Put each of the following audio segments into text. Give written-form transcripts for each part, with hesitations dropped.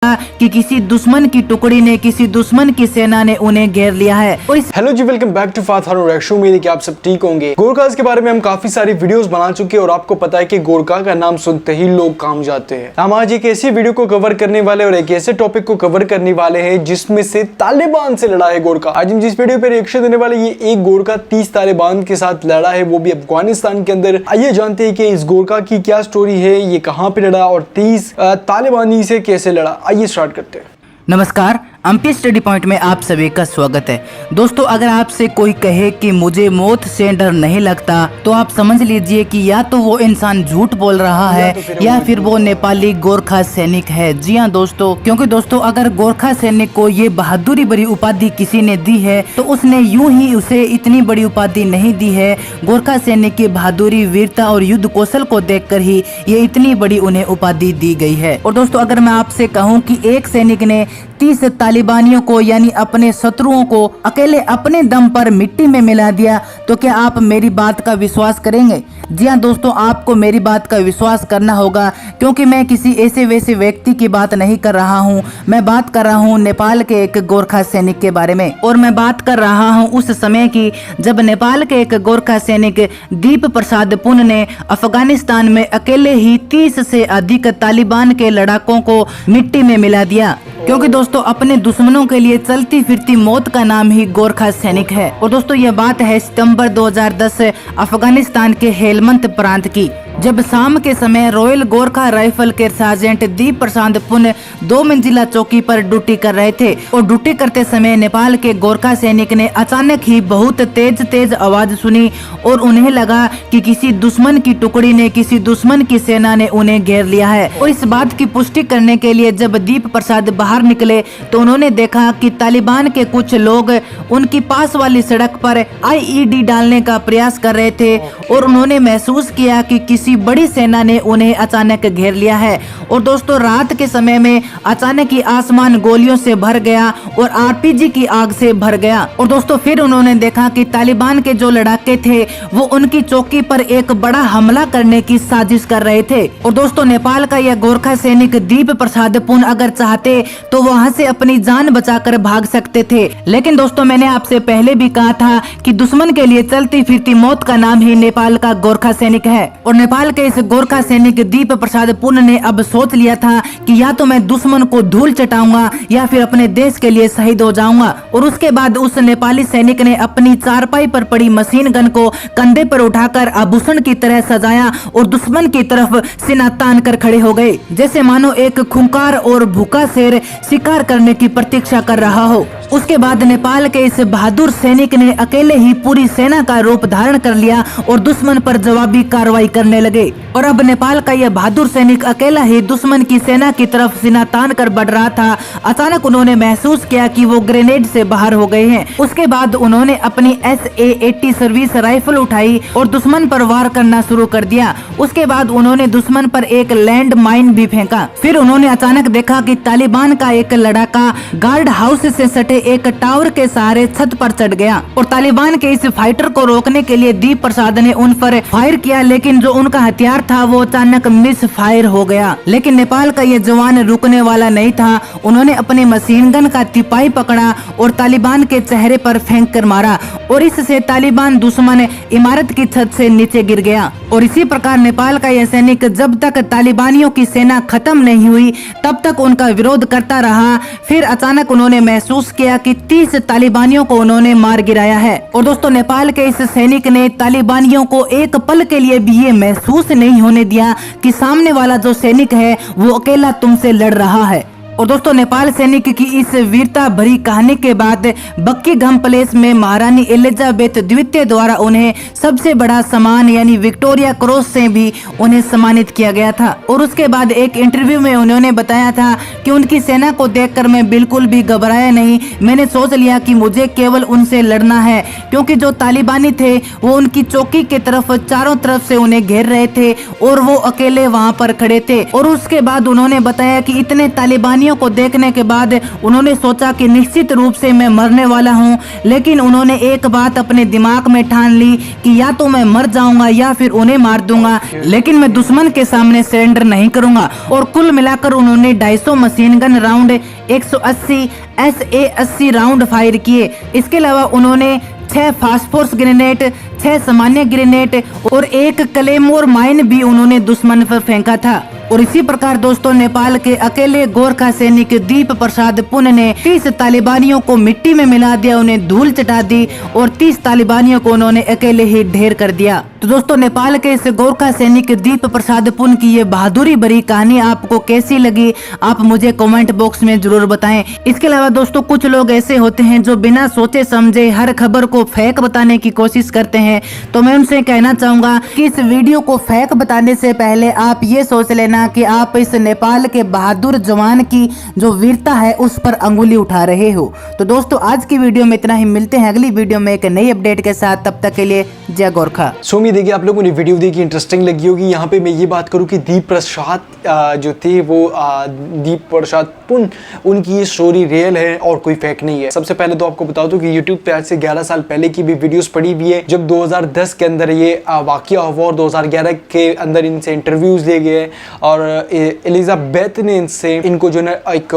कि किसी दुश्मन की टुकड़ी ने, किसी दुश्मन की सेना ने उन्हें घेर लिया है। Hello ji, welcome back to फाथ हारून रिएक्शन। उम्मीद है कि आप सब ठीक होंगे। गोरखास के बारे में हम काफी सारी वीडियोस बना चुके हैं और आपको पता है कि गोरखा का नाम सुनते ही लोग काम जाते हैं। हम आज एक ऐसी वीडियो को कवर करने वाले और एक ऐसे टॉपिक को कवर करने वाले हैं जिसमें से तालिबान से लड़ा है गोरखा। आज हम जिस वीडियो पे रिएक्शन देने वाले, ये एक गोरखा 30 तालिबान के साथ लड़ा है, वो भी अफगानिस्तान के अंदर। आइए जानते हैं कि इस गोरखा की क्या स्टोरी है, ये कहाँ पे लड़ा और 30 तालिबानी से कैसे लड़ा। आइए स्टार्ट करते हैं। नमस्कार, एमपी स्टडी पॉइंट में आप सभी का स्वागत है। दोस्तों, अगर आपसे कोई कहे कि मुझे मौत से डर नहीं लगता तो आप समझ लीजिए कि या तो वो इंसान झूठ बोल रहा है या फिर वो नेपाली गोरखा सैनिक है। जी हाँ दोस्तों, क्योंकि दोस्तों अगर गोरखा सैनिक को ये बहादुरी भरी उपाधि किसी ने दी है तो उसने यूं ही उसे इतनी बड़ी उपाधि नहीं दी है। गोरखा सैनिक की बहादुरी, वीरता और युद्ध कौशल को देखकर ही ये इतनी बड़ी उन्हें उपाधि दी गई है। और दोस्तों अगर मैं आपसे कहूँ कि एक सैनिक ने 30 तालिबानियों को यानी अपने शत्रुओं को अकेले अपने दम पर मिट्टी में मिला दिया तो क्या आप मेरी बात का विश्वास करेंगे? जी हाँ दोस्तों, आपको मेरी बात का विश्वास करना होगा, क्योंकि मैं किसी ऐसे वैसे व्यक्ति की बात नहीं कर रहा हूँ। मैं बात कर रहा हूँ नेपाल के एक गोरखा सैनिक के बारे में। और मैं बात कर रहा हूँ उस समय की जब नेपाल के एक गोरखा सैनिक दीप प्रसाद पुन ने अफगानिस्तान में अकेले ही 30 से अधिक तालिबान के लड़ाकों को मिट्टी में मिला दिया। क्योंकि दोस्तों अपने दुश्मनों के लिए चलती फिरती मौत का नाम ही गोरखा सैनिक है। और दोस्तों ये बात है सितंबर 2010 अफगानिस्तान के हेलमंद प्रांत की, जब शाम के समय रॉयल गोरखा राइफल के सार्जेंट दीप प्रसाद पुन 2 मंजिला चौकी पर ड्यूटी कर रहे थे। और ड्यूटी करते समय नेपाल के गोरखा सैनिक ने अचानक ही बहुत तेज आवाज सुनी और उन्हें लगा कि किसी दुश्मन की टुकड़ी ने, किसी दुश्मन की सेना ने उन्हें घेर लिया है। और इस बात की पुष्टि करने के लिए जब दीप प्रसाद बाहर निकले तो उन्होंने देखा कि तालिबान के कुछ लोग उनकी पास वाली सड़क पर आईईडी डालने का प्रयास कर रहे थे। और उन्होंने महसूस किया कि किसी बड़ी सेना ने उन्हें अचानक घेर लिया है। और दोस्तों रात के समय में अचानक ही आसमान गोलियों से भर गया और आरपीजी की आग से भर गया। और दोस्तों फिर उन्होंने देखा कि तालिबान के जो लड़ाके थे वो उनकी चौकी पर एक बड़ा हमला करने की साजिश कर रहे थे। और दोस्तों नेपाल का यह गोरखा सैनिक दीप प्रसाद पुन अगर चाहते तो वहां से अपनी जान बचाकर भाग सकते थे, लेकिन दोस्तों मैंने आपसे पहले भी कहा था कि दुश्मन के लिए चलती फिरती मौत का नाम ही नेपाल का गोरखा सैनिक है। और नेपाल के इस गोरखा सैनिक दीप प्रसाद पुन ने अब सोच लिया था कि या तो मैं दुश्मन को धूल चटाऊंगा या फिर अपने देश के लिए शहीद हो जाऊंगा। और उसके बाद उस नेपाली सैनिक ने अपनी चारपाई पर पड़ी मशीन गन को कंधे पर उठाकर आभूषण की तरह सजाया और दुश्मन की तरफ सीना तान कर खड़े हो गए, जैसे मानो एक खूंखार और भूखा शेर शिकार करने की प्रतीक्षा कर रहा हो। उसके बाद नेपाल के इस बहादुर सैनिक ने अकेले ही पूरी सेना का रूप धारण कर लिया और दुश्मन पर जवाबी कार्रवाई करने लगे। और अब नेपाल का यह बहादुर सैनिक अकेला ही दुश्मन की सेना की तरफ सीना तान कर बढ़ रहा था। अचानक उन्होंने महसूस किया कि वो ग्रेनेड से बाहर हो गए हैं। उसके बाद उन्होंने अपनी SA-80 सर्विस राइफल उठाई और दुश्मन पर वार करना शुरू कर दिया। उसके बाद उन्होंने दुश्मन पर एक लैंड माइन भी फेंका। फिर उन्होंने अचानक देखा कि तालिबान का एक लड़ाका गार्ड हाउस से सटे एक टावर के सहारे छत पर चढ़ गया। और तालिबान के इस फाइटर को रोकने के लिए दीप प्रसाद ने उन पर फायर किया, लेकिन जो उनका हथियार था वो अचानक मिस फायर हो गया। लेकिन नेपाल का ये जवान रुकने वाला नहीं था। उन्होंने अपने मशीन गन का तिपाही पकड़ा और तालिबान के चेहरे पर फेंक कर मारा और इससे तालिबान दुश्मन इमारत की छत से नीचे गिर गया। और इसी प्रकार नेपाल का यह सैनिक जब तक तालिबानियों की सेना खत्म नहीं हुई तब तक उनका विरोध करता रहा। फिर अचानक उन्होंने महसूस किया कि 30 तालिबानियों को उन्होंने मार गिराया है। और दोस्तों नेपाल के इस सैनिक ने तालिबानियों को एक पल के लिए भी ये महसूस नहीं होने दिया कि सामने वाला जो सैनिक है वो अकेला तुमसे लड़ रहा है। और दोस्तों नेपाल सैनिक की इस वीरता भरी कहानी के बाद बकिंघम पैलेस में महारानी एलिजाबेथ द्वितीय द्वारा उन्हें सबसे बड़ा सम्मान यानी विक्टोरिया क्रॉस से भी उन्हें सम्मानित किया गया था। और उसके बाद एक इंटरव्यू में उन्होंने बताया था कि उनकी सेना को देखकर मैं बिल्कुल भी घबराया नहीं। मैंने सोच लिया कि मुझे केवल उनसे लड़ना है, क्योंकि जो तालिबानी थे वो उनकी चौकी के तरफ चारों तरफ से उन्हें घेर रहे थे और वो अकेले वहां पर खड़े थे। और उसके बाद उन्होंने बताया कि इतने तालिबानियों तालिबानियों को देखने के बाद उन्होंने सोचा कि निश्चित रूप से मैं मरने वाला हूं, लेकिन उन्होंने एक बात अपने दिमाग में ठान ली कि या तो मैं मर जाऊंगा या फिर उन्हें मार दूंगा, लेकिन मैं दुश्मन के सामने सरेंडर नहीं करूंगा। और कुल मिलाकर उन्होंने 250 machine gun round, 180 SA-80 round fire किए। इसके अलावा उन्होंने 6 फास्फोर्स ग्रेनेड, 6 सामान्य ग्रेनेड और 1 क्लेमोर माइन भी उन्होंने दुश्मन पर फेंका था। और इसी प्रकार दोस्तों नेपाल के अकेले गोरखा सैनिक दीप प्रसाद पुन ने 30 तालिबानियों को मिट्टी में मिला दिया, उन्हें धूल चटा दी और 30 तालिबानियों को उन्होंने अकेले ही ढेर कर दिया। तो दोस्तों नेपाल के इस गोरखा सैनिक दीप प्रसाद पुन की ये बहादुरी भरी कहानी आपको कैसी लगी, आप मुझे कमेंट बॉक्स में जरूर बताएं। इसके अलावा दोस्तों कुछ लोग ऐसे होते हैं जो बिना सोचे समझे हर खबर को फेक बताने की कोशिश करते हैं, तो मैं उनसे कहना चाहूंगा कि इस वीडियो को फेक बताने से पहले आप ये सोच लेना कि आप इस नेपाल के बहादुर जवान की जो वीरता है उस पर अंगुली उठा रहे हो। तो दोस्तों आज की वीडियो में इतना ही, मिलते हैं अगली वीडियो में एक नई अपडेट के साथ, तब तक के लिए जय गोरखा। उम्मीद है कि आप लोगों ने वीडियो देखी, इंटरेस्टिंग लगी होगी। यहाँ पे मैं ये बात करूँ कि दीप प्रसाद जो थे वो दीप प्रसाद पुन, उनकी ये स्टोरी रियल है और कोई फेक नहीं है। सबसे पहले तो आपको बता दूं कि YouTube पे आज से 11 साल पहले की भी वीडियोस पड़ी हुई है, जब 2010 के अंदर ये वाकया हुआ और 2011 के अंदर इनसे इंटरव्यूज लिए गए और एलिजाबेथ ने इनको जो है एक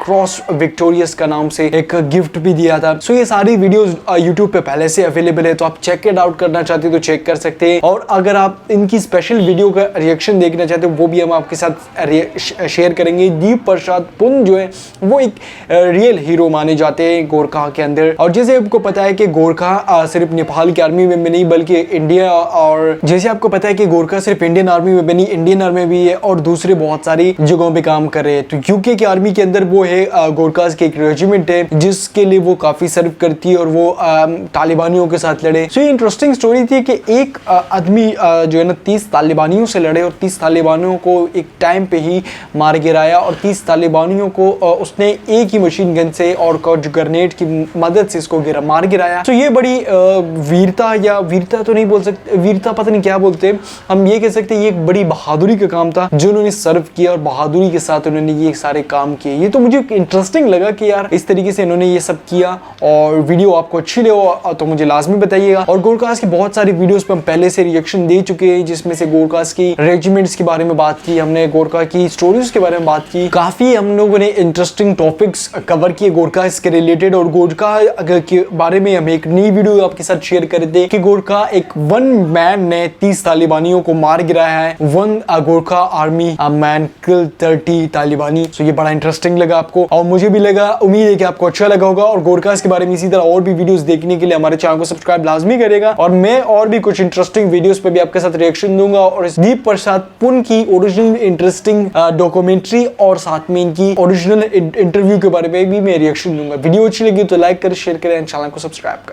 क्रॉस विक्टोरियस का नाम से एक गिफ्ट भी दिया था। सो ये सारी वीडियोस YouTube पे पहले से अवेलेबल है, तो आप चेक इट आउट करना चाहते हो तो चेक कर सकते हैं। और अगर आप इनकी स्पेशल वीडियो का रिएक्शन देखना चाहते हो वो भी हम आपके साथ शेयर करेंगे। दीप प्रसाद पुन जो है वो एक रियल हीरो माने जाते हैं गोरखा के अंदर। और जैसे आपको पता है कि गोरखा सिर्फ नेपाल की आर्मी में नहीं बल्कि इंडिया, और जैसे आपको पता है कि गोरखा सिर्फ इंडियन आर्मी में नहीं, इंडियन आर्मी भी है और दूसरे बहुत सारी जगहों पे काम कर रहे हैं। तो यूके की आर्मी के अंदर वो है गोरखास की एक रेजिमेंट है जिसके लिए वो काफी सर्व करती है और वो तालिबानियों के साथ लड़े। सो ये इंटरेस्टिंग स्टोरी थी कि एक आदमी जो है ना 30 तालिबानियों से लड़े और 30 तालिबानियों को एक टाइम पे ही मार गिराया और 30 तालिबानियों को उसने एक ही मशीन गन से और कुछ ग्रेनेड की मदद से इसको मार गिराया। तो ये बड़ी वीरता, या वीरता तो नहीं बोल सकते, वीरता पता नहीं क्या बोलते, हम ये कह सकते हैं ये एक बड़ी बहादुरी का काम था जो उन्होंने सर्व किया और बहादुरी के साथ उन्होंने ये सारे काम किए। ये तो मुझे इंटरेस्टिंग लगा कि यार इस तरीके से इन्होंने ये सब किया। और वीडियो आपको अच्छी लगे तो मुझे लाजमी बताइएगा। और गोरखास की बहुत सारी वीडियोस पे हम पहले से रिएक्शन दे चुके हैं, जिसमें से गोरखास की रेजिमेंट्स के बारे में बात की हमने, गोरखा की स्टोरीज के बारे में बात की, काफी हम लोगों ने इंटरेस्टिंग टॉपिक्स कवर किए गोरखा इसके रिलेटेड। और गोरखा के बारे में हम एक नई वीडियो आपके साथ शेयर कर दें कि गोरखा एक वन मैन ने 30 तालिबानियों को मार गिराया है, वन गोरखा आर्मी मैन किल 30 तालिबानी। सो ये बड़ा इंटरेस्टिंग लगा आपको और मुझे भी लगा, उम्मीद है कि आपको अच्छा लगा होगा। और गोरखास के बारे में इसी तरह और भी वीडियोस देखने के लिए हमारे चैनल को सब्सक्राइब लाजमी करेगा और मैं और भी कुछ इंटरेस्टिंग वीडियोस पे भी आपके साथ रिएक्शन दूंगा। और इस दीप प्रसाद पुन की ओरिजिनल इंटरेस्टिंग डॉक्यूमेंट्री और साथ में इनकी ओरिजिनल इंटरव्यू के बारे में भी मैं रिएक्शन दूंगा। वीडियो अच्छी लगी तो लाइक करें, शेयर करें, चैनल को सब्सक्राइब करें।